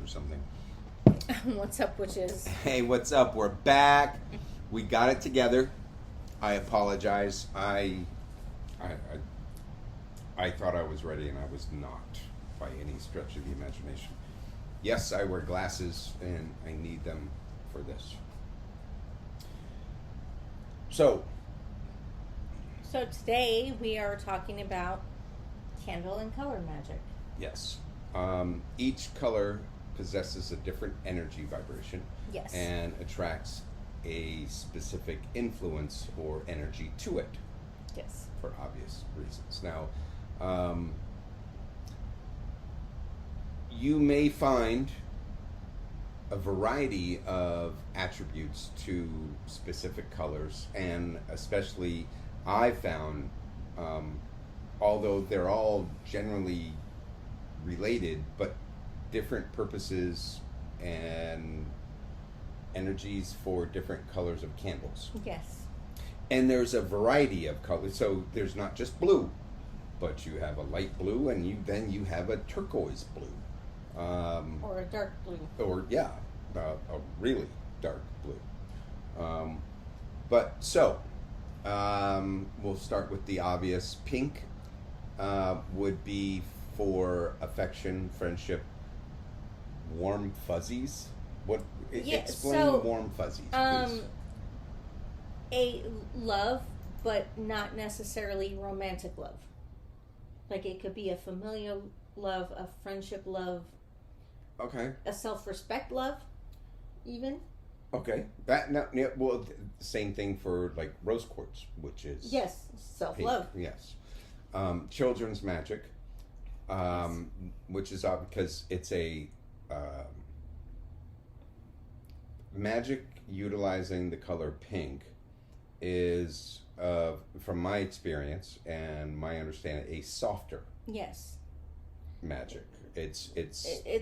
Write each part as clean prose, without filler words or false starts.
something. What's up, witches? Hey, what's up? We're back. We got it together. I apologize. I thought I was ready, and I was not by any stretch of the imagination. Yes, I wear glasses, and I need them for this. So today we are talking about candle and color magic. yes, each color possesses a different energy vibration. Yes. And attracts a specific influence or energy to it. Yes. For obvious reasons. Now, you may find a variety of attributes to specific colors, and especially I found, although they're all generally related, but different purposes and energies for different colors of candles. Yes. And there's a variety of colors, so there's not just blue, but you have a light blue, and you have a turquoise blue. Or a dark blue. Or, yeah, a really dark blue. We'll start with the obvious. Pink would be for affection, friendship, warm fuzzies. Explain warm fuzzies, please. A love, but not necessarily romantic love. Like, it could be a familial love, a friendship love. Okay. A self-respect love, even. Okay. Same thing for, like, rose quartz, which is... Yes, self-love. Pink. Yes. Children's magic, Yes. which is odd because it's a... magic utilizing the color pink is, from my experience and my understanding, a softer Yes. magic. It's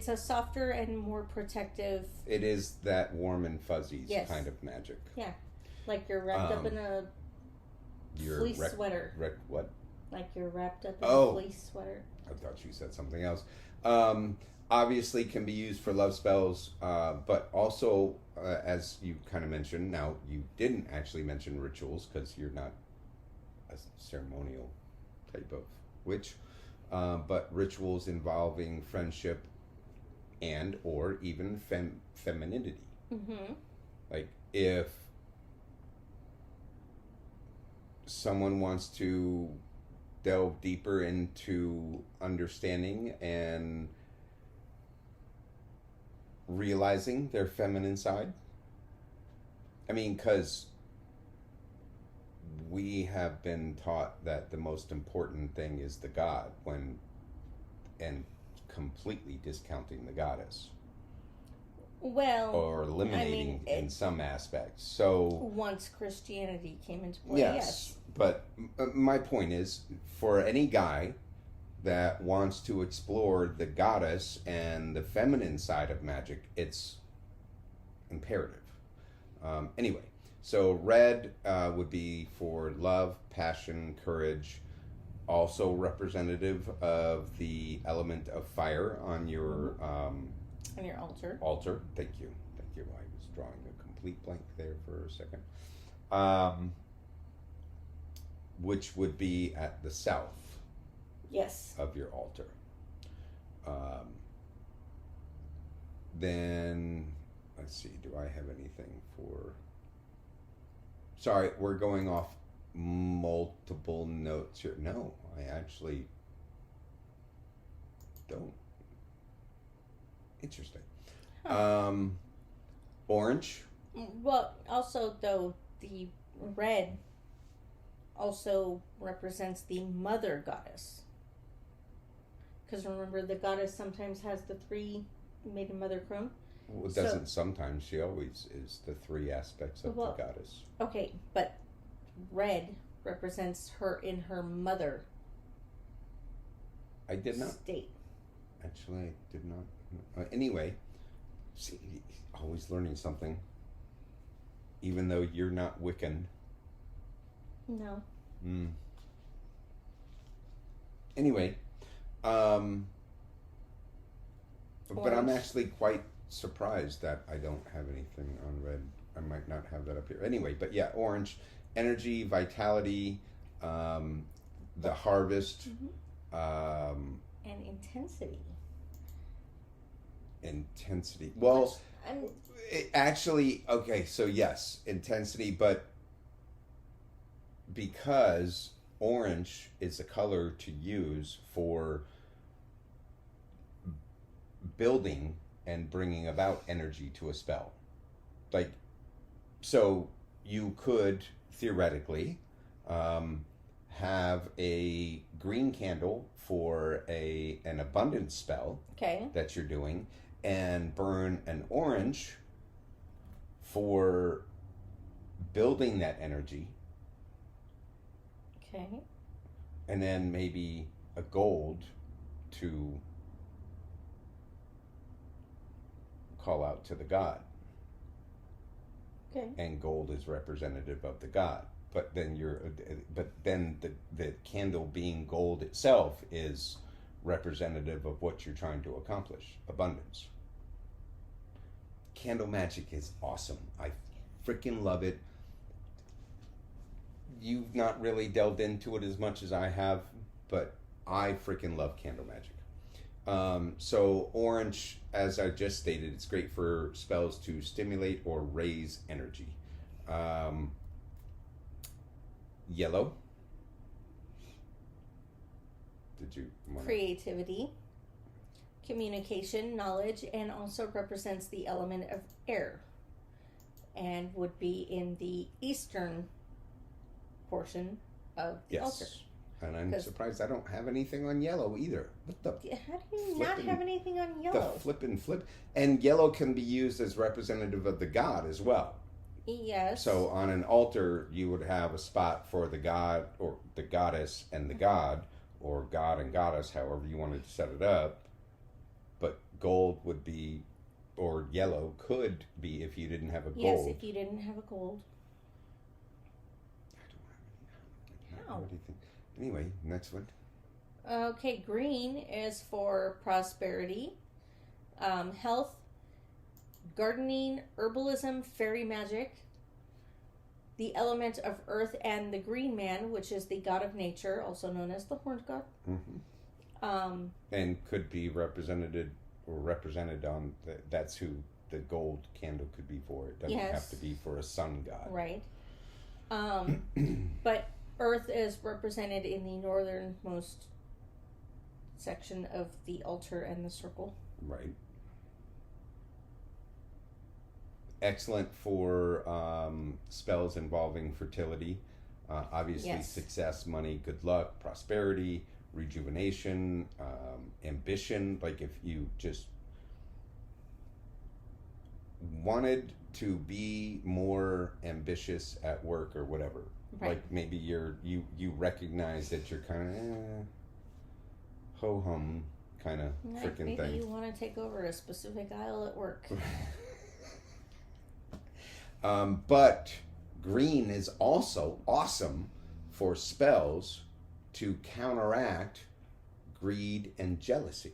a softer and more protective. It is that warm and fuzzies Yes. kind of magic. Yeah, like you're wrapped up in a fleece sweater. What? Like you're wrapped up in a fleece sweater. I thought you said something else. Obviously can be used for love spells, but also, as you kind of mentioned, now you didn't actually mention rituals because you're not a ceremonial type of witch, but rituals involving friendship and or even femininity. Mm-hmm. Like if someone wants to delve deeper into understanding and realizing their feminine side. I mean, because we have been taught that the most important thing is the god, and completely discounting the goddess. Well, or eliminating in some aspects. So once Christianity came into play, yes. But my point is, for any guy that wants to explore the goddess and the feminine side of magic, it's imperative. Anyway, so red would be for love, passion, courage, also representative of the element of fire on your on your altar. Altar. Thank you. I was drawing a complete blank there for a second. Which would be at the south. Yes. Of your altar. Then, let's see, do I have anything for... Sorry, we're going off multiple notes here. No, I actually don't. Interesting. Huh. Orange. Well, also, though, the red also represents the mother goddess. Because remember, the goddess sometimes has the three maiden mother crone. Well, it doesn't sometimes. She always is the three aspects of the goddess. Okay, but red represents her in her mother. I did not. State. Actually, I did not. Anyway, see, always learning something. Even though you're not Wiccan. No. Anyway, But I'm actually quite surprised that I don't have anything on red. I might not have that up here. Anyway, but yeah, orange, energy, vitality, the harvest, and intensity. Intensity. Well, actually, okay, so yes, intensity, but because orange is a color to use for building and bringing about energy to a spell. Like, so you could theoretically have a green candle for an abundance spell that you're doing, and burn an orange for building that energy. Okay. And then maybe a gold to call out to the god. Okay. And gold is representative of the god. But then the candle being gold itself is representative of what you're trying to accomplish, abundance. Candle magic is awesome. I freaking love it. You've not really delved into it as much as I have, but I freaking love candle magic. So orange, as I just stated, it's great for spells to stimulate or raise energy. Yellow. Did you want creativity, communication, knowledge, and also represents the element of air, and would be in the eastern portion of the altar. And I'm surprised I don't have anything on yellow either. What the? How do you not have anything on yellow? The flip. And yellow can be used as representative of the god as well. Yes. So on an altar, you would have a spot for the god or the goddess and the god, or god and goddess, however you wanted to set it up. But gold would be, or yellow could be if you didn't have a gold. Yes, if you didn't have a gold. I don't have anything. Anyway, next one. Okay, green is for prosperity, health, gardening, herbalism, fairy magic, the element of earth, and the green man, which is the god of nature, also known as the horned god. Mm-hmm. And could be represented on that's who the gold candle could be for. It doesn't have to be for a sun god. Right. But earth is represented in the northernmost section of the altar and the circle. Right. Excellent for spells involving fertility. Obviously, success, money, good luck, prosperity, rejuvenation, ambition. Like if you just wanted to be more ambitious at work or whatever. Right. Like maybe you recognize that you're kind of ho-hum kind of freaking thing. Maybe you want to take over a specific aisle at work. But green is also awesome for spells to counteract greed and jealousy.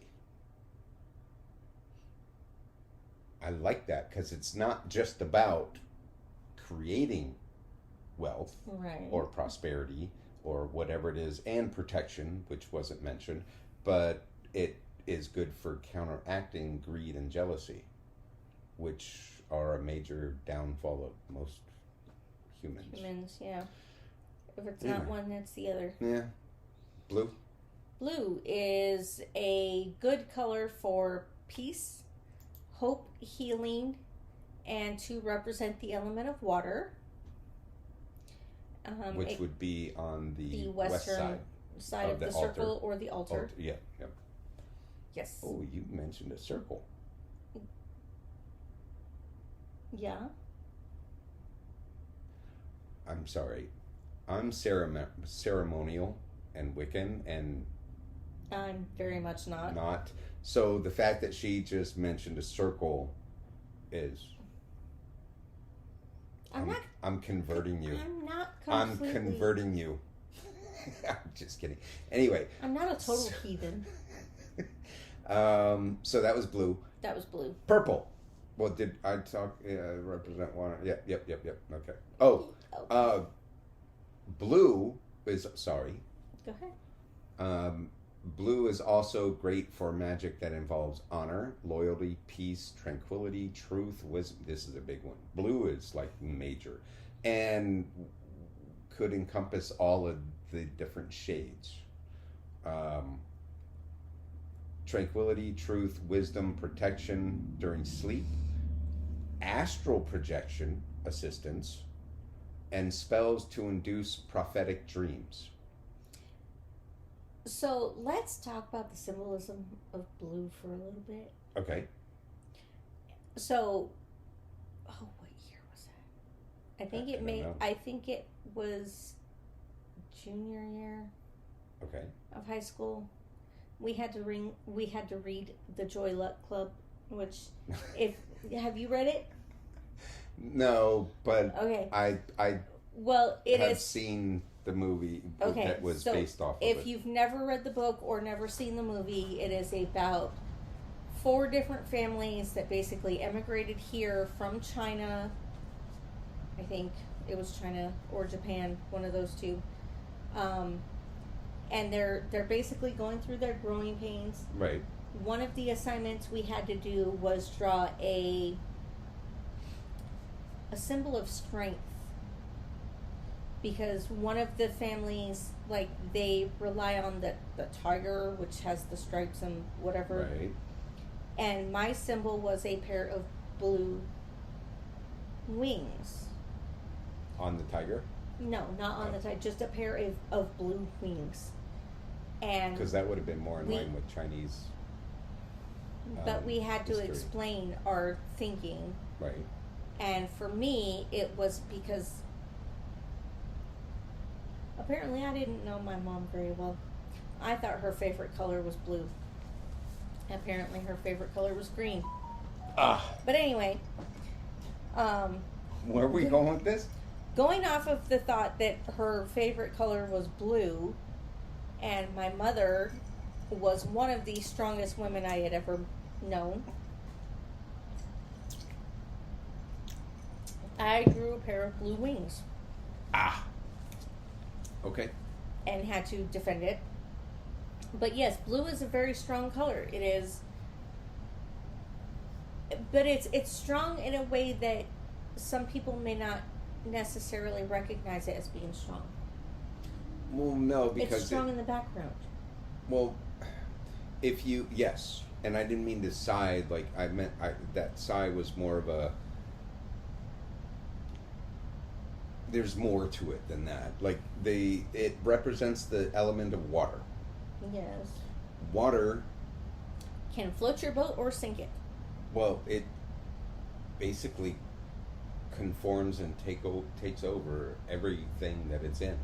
I like that because it's not just about creating wealth or prosperity or whatever it is, and protection, which wasn't mentioned, but it is good for counteracting greed and jealousy, which are a major downfall of most humans. Yeah. If it's not one, it's the other. Yeah. Blue? Blue is a good color for peace, hope, healing, and to represent the element of water. Which would be on the western side of the circle or the altar. Yeah. Yes. Oh, you mentioned a circle. Yeah. I'm sorry. I'm ceremonial and Wiccan, and I'm very much not. Not. So the fact that she just mentioned a circle is... I'm converting you. I'm not completely... I'm converting you. I'm just kidding. Anyway. I'm not a total heathen. So that was blue. That was blue. Purple. Well, did I talk? Represent one. Yep. Okay. Oh, blue is sorry. Go ahead. Blue is also great for magic that involves honor, loyalty, peace, tranquility, truth, wisdom. This is a big one. Blue is like major, and could encompass all of the different shades. Tranquility, truth, wisdom, protection during sleep, astral projection assistance, and spells to induce prophetic dreams. So let's talk about the symbolism of blue for a little bit. Okay. So, what year was that? I think it was junior year. Okay. Of high school. We had to read The Joy Luck Club, which have you read it? No, but okay. I have seen the movie that was based off of it. If you've never read the book or never seen the movie, it is about 4 different families that basically emigrated here from China. I think it was China or Japan, one of those two. And they're basically going through their growing pains. Right. One of the assignments we had to do was draw a symbol of strength, because one of the families, like, they rely on the tiger, which has the stripes and whatever. Right. And my symbol was a pair of blue wings. On the tiger? No, not on the tiger, just a pair of blue wings. And because that would have been more in line with Chinese. But we had to history. explain our thinking. Right. And for me, it was because apparently I didn't know my mom very well. I thought her favorite color was blue. Apparently her favorite color was green. But anyway. Where are we going with this? Going off of the thought that her favorite color was blue, and my mother was one of the strongest women I had ever known, I grew a pair of blue wings. Okay. And had to defend it. But yes, blue is a very strong color. It is. But it's strong in a way that some people may not necessarily recognize it as being strong. Well, no, because it's strong in the background. Well, yes, and I didn't mean to sigh. Like I meant, that sigh was more of a. There's more to it than that. Like it represents the element of water. Yes. Water can float your boat or sink it. Well, it basically conforms and takes over everything that it's in.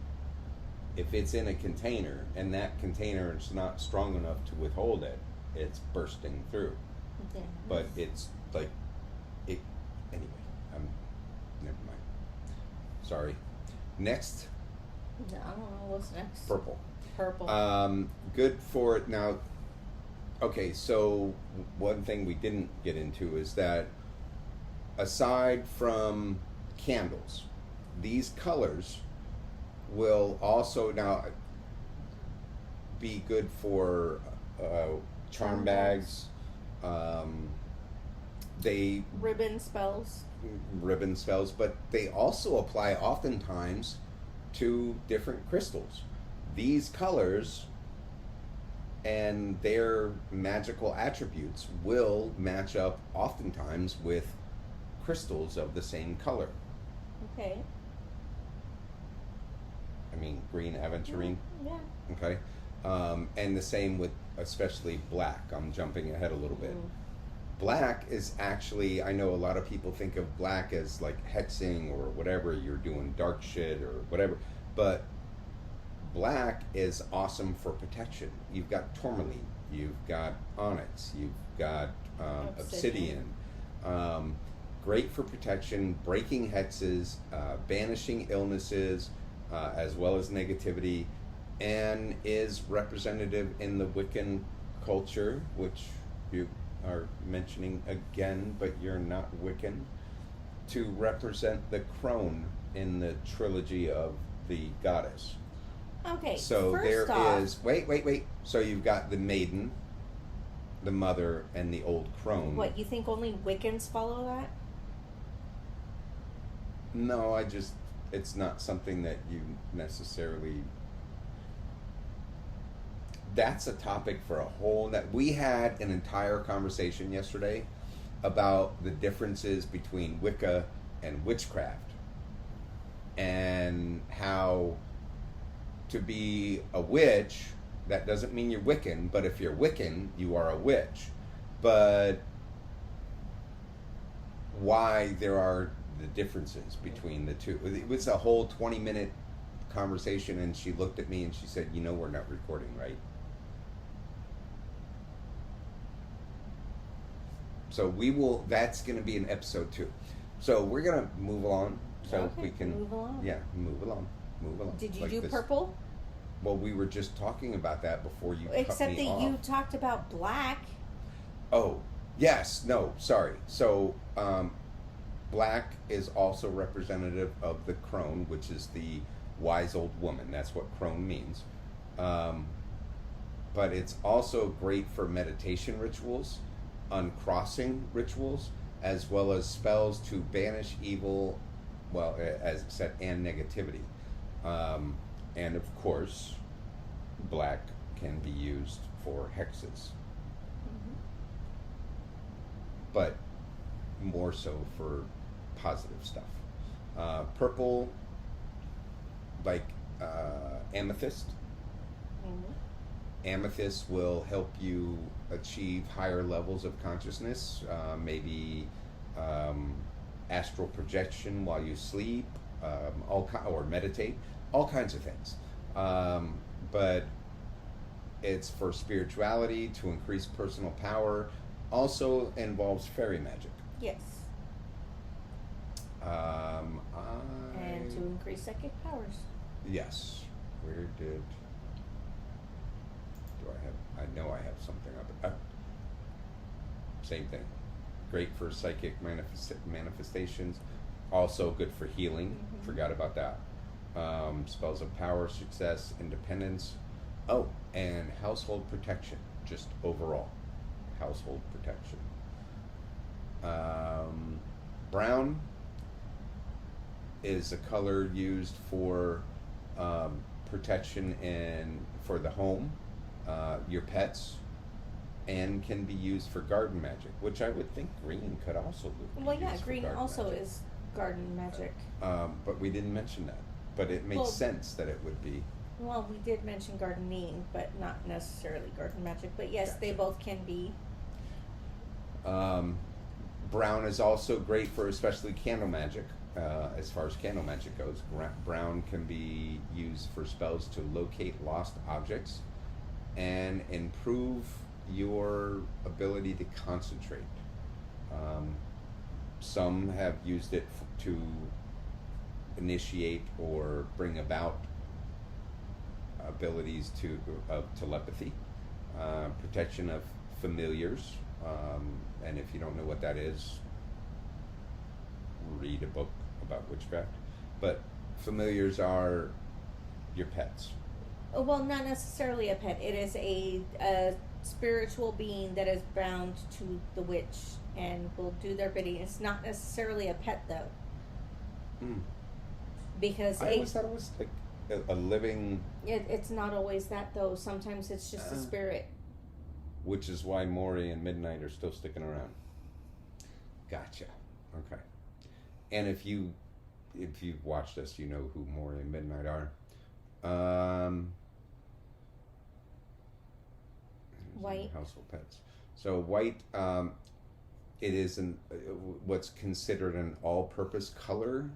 If it's in a container and that container is not strong enough to withhold it, it's bursting through. Yeah. But it's like it anyway. Never mind. Sorry. Next. No, I don't know what's next. Purple. Purple. Good for it now. Okay, so one thing we didn't get into is that aside from candles, these colors will also now be good for charm bags. They ribbon spells, but they also apply oftentimes to different crystals. These colors and their magical attributes will match up oftentimes with crystals of the same color. Okay. I mean, green aventurine. Yeah. Okay. And the same with especially black. I'm jumping ahead a little bit. Black is actually, I know a lot of people think of black as like hexing or whatever, you're doing dark shit or whatever, but black is awesome for protection. You've got tourmaline, you've got onyx, you've got obsidian. Great for protection, breaking hexes, banishing illnesses, as well as negativity, and is representative in the Wiccan culture, which you are mentioning again, but you're not Wiccan, to represent the crone in the trilogy of the goddess. Okay, So first there off, is wait. So you've got the maiden, the mother, and the old crone. what, you think only Wiccans follow that? No, it's not something that you necessarily. That's a topic for a whole. That we had an entire conversation yesterday about the differences between Wicca and witchcraft, and how to be a witch, that doesn't mean you're Wiccan, but if you're Wiccan, you are a witch. But why there are the differences between the two. It was a whole 20-minute conversation, and she looked at me and she said, "You know we're not recording, right?" So that's going to be in episode 2. So we're going to move along so Okay, we can move along. Yeah, move along. Did you like do this. purple? Well, we were just talking about that before you Except cut me that off. you talked about black. Oh, yes. No, sorry. So, black is also representative of the crone, which is the wise old woman. That's what crone means. But it's also great for meditation rituals, uncrossing rituals, as well as spells to banish evil, well, as I said, and negativity. And of course, black can be used for hexes. But more so for positive stuff. Purple, like amethyst. Mm-hmm. Amethyst will help you achieve higher levels of consciousness, maybe astral projection while you sleep, or meditate, all kinds of things. But it's for spirituality, to increase personal power. Also involves fairy magic. Yes. And to increase psychic powers. Yes. Where did do I have? I know I have something up. Same thing. Great for psychic manifestations. Also good for healing. Mm-hmm. Forgot about that. Spells of power, success, independence. Oh, and household protection. Just overall. Household protection. Brown is a color used for protection and for the home, your pets, and can be used for garden magic, which I would think green could also be Well, yeah, used for green garden also magic. is garden magic. But we didn't mention that. But it makes sense that it would be. Well, we did mention gardening, but not necessarily garden magic. But yes, Gotcha. they both can be. Brown is also great for especially candle magic. As far as candle magic goes, brown can be used for spells to locate lost objects and improve your ability to concentrate. Some have used it to initiate or bring about abilities of telepathy, protection of familiars, and if you don't know what that is, read a book about witchcraft. But familiars are your pets. Well, not necessarily a pet. It is a spiritual being that is bound to the witch and will do their bidding. It's not necessarily a pet, though. Because I always thought it was like a living. It's not always that, though. Sometimes it's just a spirit. Which is why Maury and Midnight are still sticking around. Gotcha. Okay. And if you've watched this, you know who Maury and Midnight are. White. Household pets. So white, it is what's considered an all-purpose color,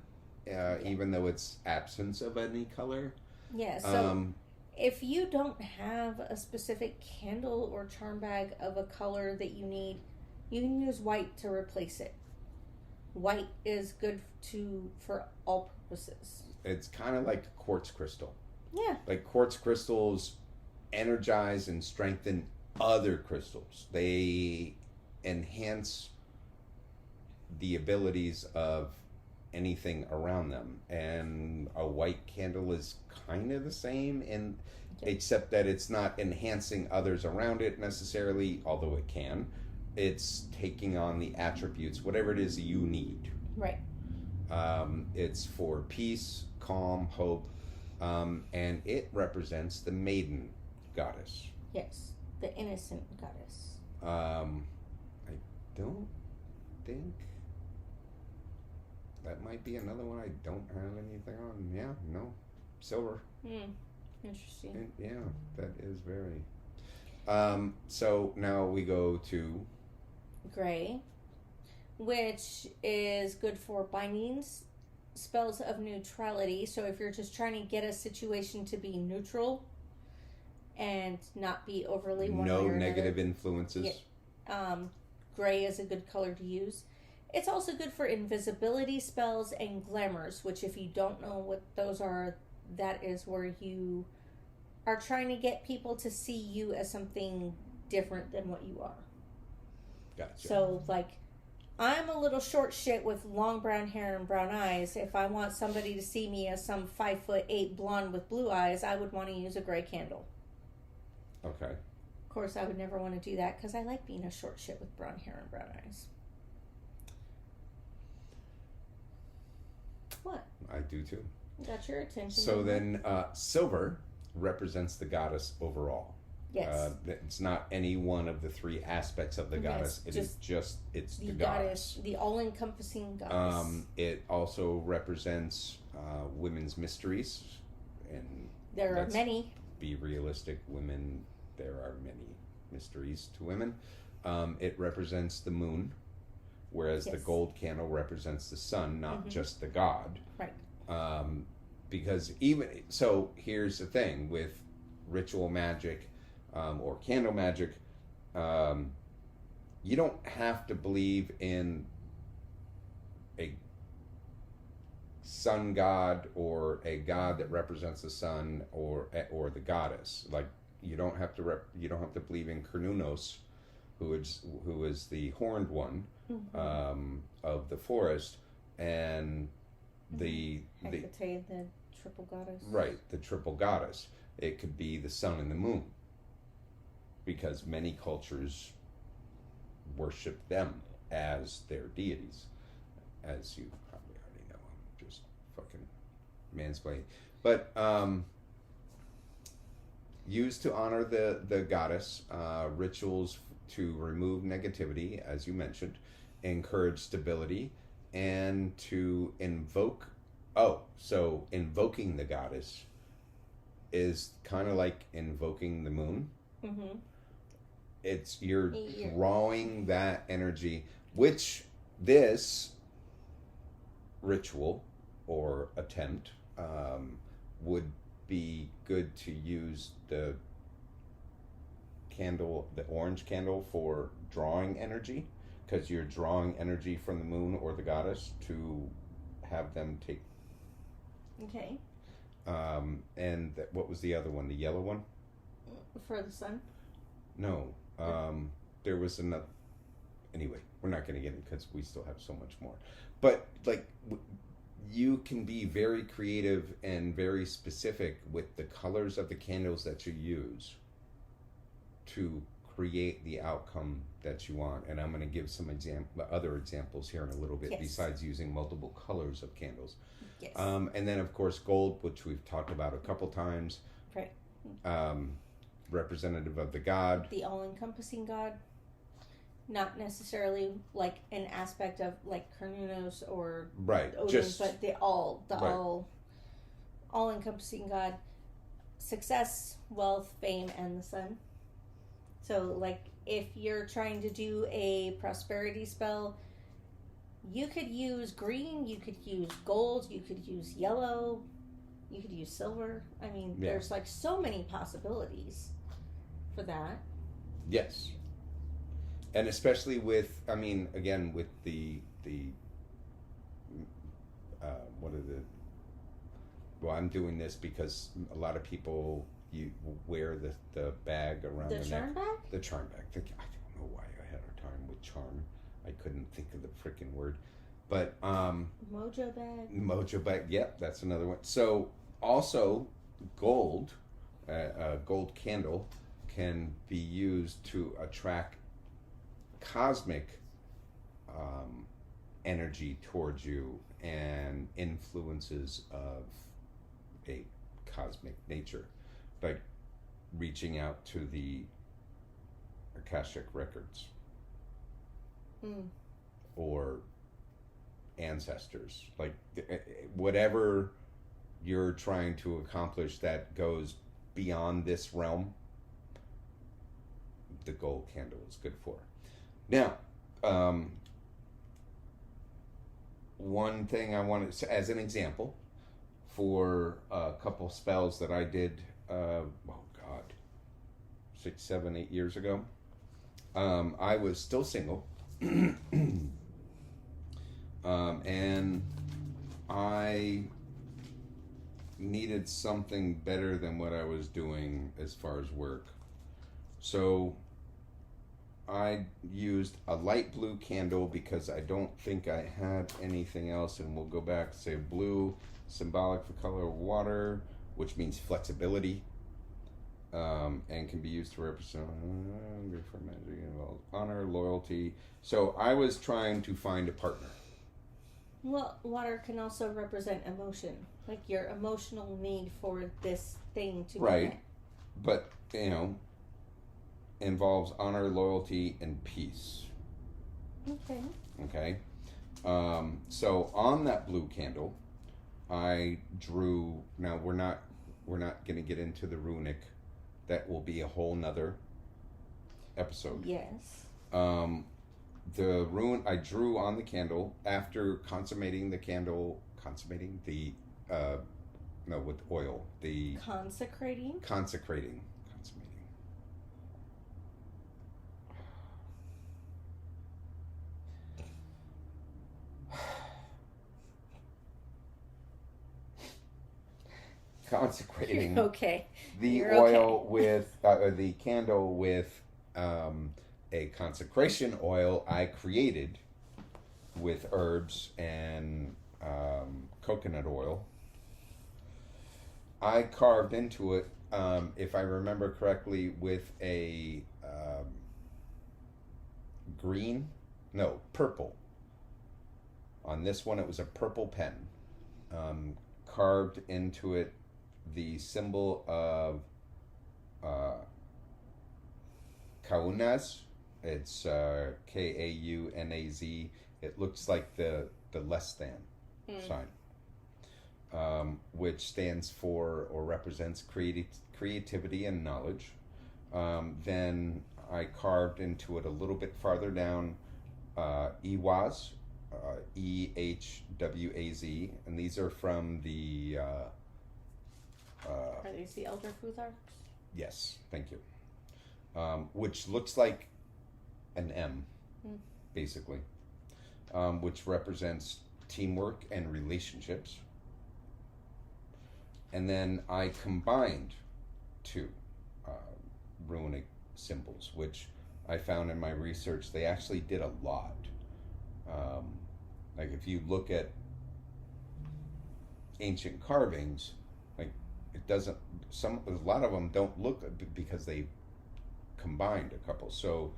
even though it's absence of any color. Yeah, so if you don't have a specific candle or charm bag of a color that you need, you can use white to replace it. White is good for all purposes. It's kind of like quartz crystal. Yeah. Like quartz crystals energize and strengthen other crystals. They enhance the abilities of anything around them. And a white candle is kind of the same, except that it's not enhancing others around it necessarily, although it can. It's taking on the attributes, whatever it is you need. Right. It's for peace, calm, hope, and it represents the maiden goddess. Yes, the innocent goddess. I don't think that might be another one I don't have anything on. Yeah, no, silver. Interesting. Yeah, that is very. So now we go to Gray, which is good for bindings, spells of neutrality. So if you're just trying to get a situation to be neutral and not be overly one no way or negative another, influences. gray is a good color to use. It's also good for invisibility spells and glamours, which if you don't know what those are, that is where you are trying to get people to see you as something different than what you are. Gotcha. So, like, I'm a little short shit with long brown hair and brown eyes. If I want somebody to see me as some 5'8" blonde with blue eyes, I would want to use a gray candle. Okay. Of course, I would never want to do that because I like being a short shit with brown hair and brown eyes. What? I do too. Got your attention. So then, silver represents the goddess overall. Yes. It's not any one of the three aspects of the goddess. It is just it's the goddess. The all-encompassing goddess. It also represents women's mysteries, and there are many. Be realistic, women. There are many mysteries to women. It represents the moon, whereas the gold candle represents the sun, not just the god. Right. Because even so, here's the thing with ritual magic. Or candle magic, you don't have to believe in a sun god or a god that represents the sun or the goddess. Like you don't have to believe in Cernunnos, who is the horned one of the forest, and the Hecate, the triple goddess. Right, the triple goddess. It could be the sun and the moon, because many cultures worship them as their deities, as you probably already know. I'm just fucking mansplaining. But used to honor the goddess, rituals to remove negativity, as you mentioned, encourage stability, and to invoke. So invoking the goddess is kind of like invoking the moon. Mm-hmm. You're drawing that energy, which this ritual or attempt would be good to use the orange candle for drawing energy, because you're drawing energy from the moon or the goddess to have them take. Okay. And what was the other one? The yellow one? For the sun? No. There was another. Anyway, we're not going to get it because we still have so much more. But like, you can be very creative and very specific with the colors of the candles that you use to create the outcome that you want. And I'm going to give some other examples here in a little bit, yes, besides using multiple colors of candles. Yes. And then of course gold, which we've talked about a couple times. Right. Representative of the god. The all-encompassing god. Not necessarily like an aspect of like Cernunnos or right, Odin, but the all-encompassing god. Success, wealth, fame, and the sun. So like if you're trying to do a prosperity spell, you could use green, you could use gold, you could use yellow, you could use silver. I mean, there's like so many possibilities for that. Yes. And especially with, I mean, again, with well, I'm doing this because a lot of people you wear the bag around The the charm neck. bag? The charm bag. I don't know why I had a time with charm. I couldn't think of the freaking word. But Mojo bag. Mojo bag. Yep, that's another one. So also gold, a gold candle can be used to attract cosmic energy towards you and influences of a cosmic nature, like reaching out to the Akashic records or ancestors, like whatever you're trying to accomplish that goes beyond this realm, the gold candle is good for. Now, one thing I wanted to, as an example, for a couple spells that I did, 6, 7, 8 years ago. I was still single, and I needed something better than what I was doing as far as work. So I used a light blue candle because I don't think I had anything else, and we'll go back, say blue, symbolic for color of water, which means flexibility, and can be used to represent for magic involves honor, loyalty. So I was trying to find a partner. Well, water can also represent emotion, like your emotional need for this thing to be met. But involves honor, loyalty, and peace. Okay. So on that blue candle, I drew. Now we're not going to get into the runic. That will be a whole nother episode. Yes. The rune I drew on the candle after consummating the with oil. The consecrating. Consecrating. Okay. The oil with the candle with a consecration oil I created with herbs and coconut oil. I carved into it, if I remember correctly, with a purple. On this one, it was a purple pen. Carved into it the symbol of Kaunaz. It's Kaunaz. It looks like the less than sign, which stands for or represents creativity and knowledge. Then I carved into it a little bit farther down Ehwaz, Ehwaz, and these are from the are these the Elder Futharks? Yes, thank you. Which looks like an M, basically, which represents teamwork and relationships. And then I combined two runic symbols, which I found in my research they actually did a lot. Like if you look at ancient carvings, like it doesn't. A lot of them don't look because they combined a couple. So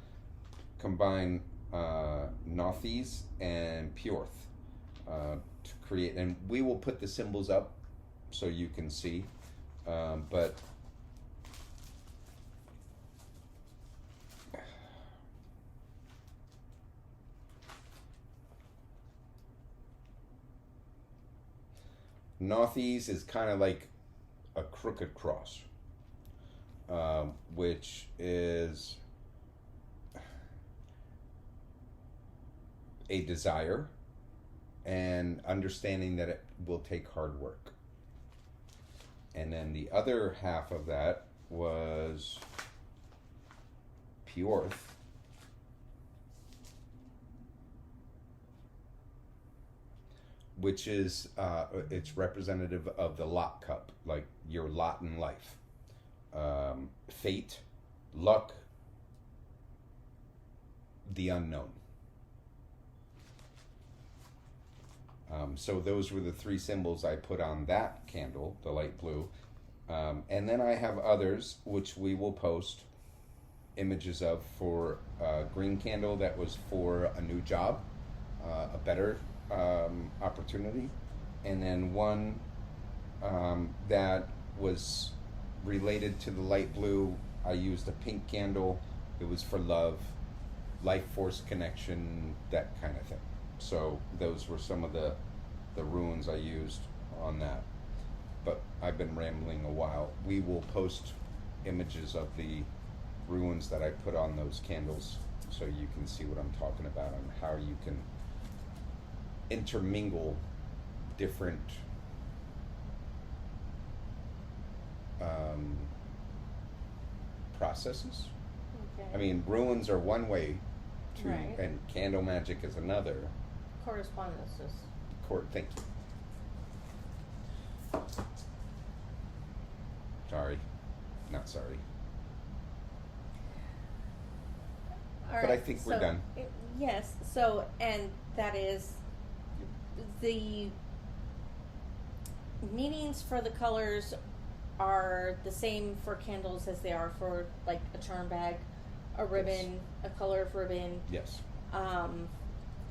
combine Nothies and Purth to create, and we will put the symbols up so you can see. But Nothies is kind of like a crooked cross, which is a desire and understanding that it will take hard work. And then the other half of that was Purth, which is it's representative of the lot cup, like your lot in life. fate, luck, the unknown. So those were the three symbols I put on that candle, the light blue. And then I have others, which we will post images of for a green candle that was for a new job, a better opportunity. And then one that was related to the light blue. I used a pink candle. It was for love, life force connection, that kind of thing. So those were some of the runes I used on that. But I've been rambling a while. We will post images of the runes that I put on those candles so you can see what I'm talking about and how you can intermingle different processes. Okay. I mean, runes are one way to, Right. and candle magic is another. Correspondences. Thank you. Sorry. Not sorry. All But right, I think we're done. Yes. So, and that is the meanings for the colors are the same for candles as they are for like a charm bag, a ribbon, a color of ribbon. Yes.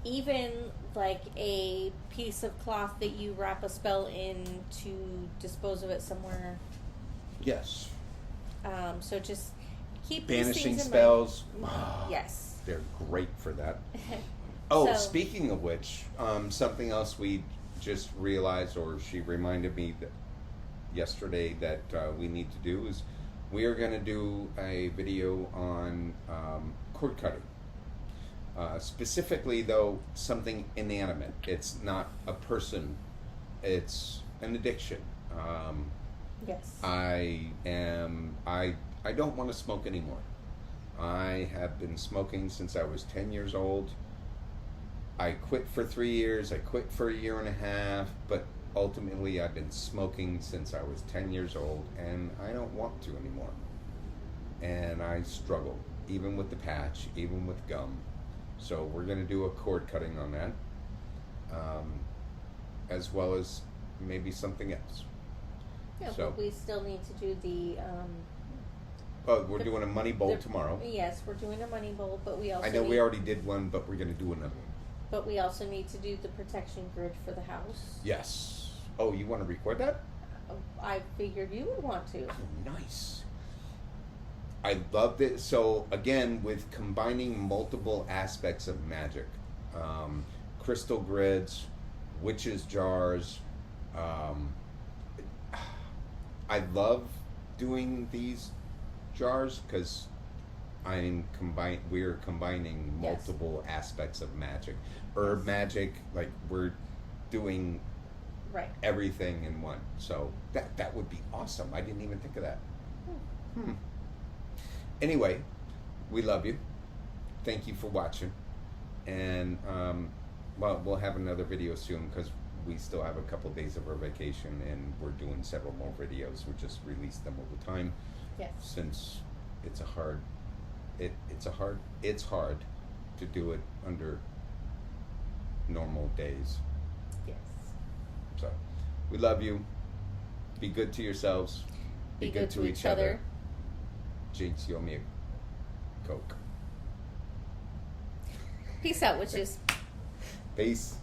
Even like a piece of cloth that you wrap a spell in to dispose of it somewhere. Yes. So just keep Banishing these things in spells. mind. Yes. They're great for that. Oh, So- speaking of which, something else we just realized, or she reminded me that yesterday that we need to do is we are going to do a video on cord cutting. Specifically, though, something inanimate. It's not a person. It's an addiction. Yes. I don't want to smoke anymore. I have been smoking since I was 10 years old. I quit for 3 years. I quit for a year and a half. But ultimately, I've been smoking since I was 10 years old. And I don't want to anymore. And I struggle, even with the patch, even with gum. So we're going to do a cord cutting on that. As well as maybe something else. Yeah, So- but we still need to do the. Oh, we're doing a money bowl the- tomorrow. Yes, we're doing a money bowl, but we also. I know need, we already did one, but we're going to do another one. But we also need to do the protection grid for the house. Yes. Oh, you want to record that? I figured you would want to. Oh, nice. I loved it. So, again, with combining multiple aspects of magic, crystal grids, witches' jars, I love doing these jars because we're combining Yes. multiple aspects of magic. Herb magic, like we're doing Right. everything in one. So that would be awesome. I didn't even think of that. Anyway, we love you. Thank you for watching. And well, we'll have another video soon because we still have a couple days of our vacation and we're doing several more videos. We just release them all the time Yes. since it's hard to do it under normal days. Yes. So, we love you. Be good to yourselves. Be good to each other. Jinx, you owe me a Coke. Peace out, witches. Peace.